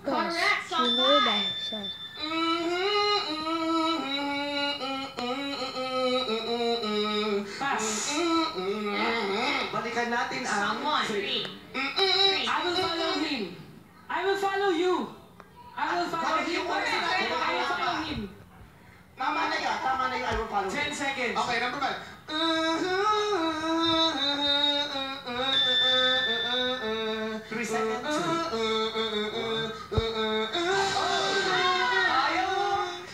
Correct, song five. Pass. Balikan natin ang... Song one, three. I will follow him. I will follow you. I will follow him. I will follow him. Tama na yun, I will follow. 10 seconds. Okay, number 5. 3 seconds.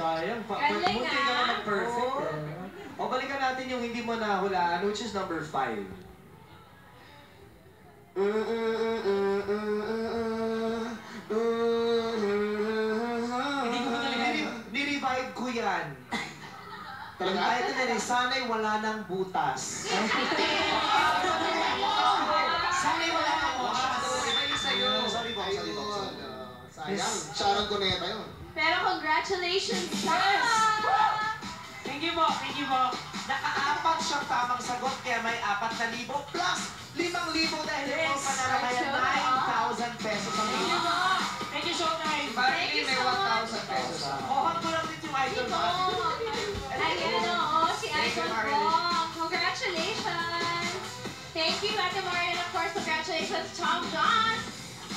Sayang. Galing, Buti ka naman perfect. O, balikan natin yung hindi mo nahulaan, which is number 5. Ni-revive ko yan. Ang title na rin, sana'y wala ng butas. Sana'y wala ng butas. Iba yung sa'yo. Sorry po. Sayang. Sharon Cuneta yun. Pero congratulations, Sam! Thank you po. Thank you po. Naka-apat siyang tamang sagot, kaya may 4,000 plus 5,000 dahil ito panalo kaya 9,000 pesos ang Thank you po. Thank you, Showtime. Thank you so much. Kuhan ko lang din yung idol Ito. Ayan, oo, si Idol Bong. Congratulations! Thank you, Ate Maria, and of course, congratulations, Tom John!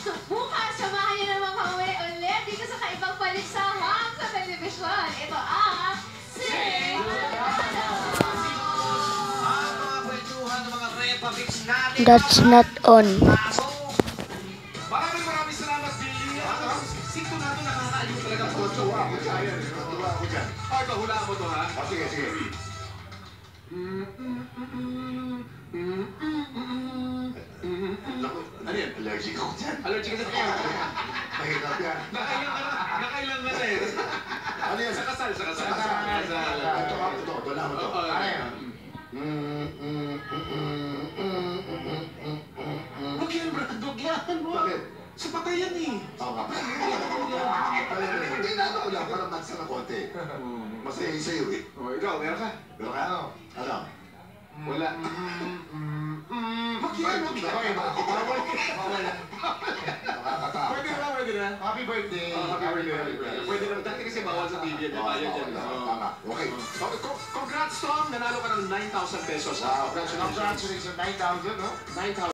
So, bukas, samahan niyo naman kami ulit dito sa kaibang paligsahan sa telebisyon. Ito ang Sing! Ang mga kwentuhan ng mga Repabix natin. That's not on. Maraming salamat, Billy. Sinto natin nakakaaliw talaga. Tuwa ako dyan. Ay, hulaan mo to, ha? Sige. Ano yan? Allergic ako dyan. Allergic ka dyan? Mahirap yan. Nakailan ka na eh. Ano yan? Sa kasal. Ito lang mo to. Ano yan? Huwag yan, Brad. Huwag yan. Bakit? Sa patay yan eh. Oo nga. Hindi na ako lang. Parang matsa na konti. Masaya sa'yo eh. Ikaw, meron ka? Meron ka? Ano? Wala. Huwag yan. Pwede na. Happy birthday. Pwede na. Dati kasi bawal sa TV yan. Tama. Okay. Congrats, Tom. Nanalo ka ng 9,000 pesos. Congratulations. 9,000, no? 9,000.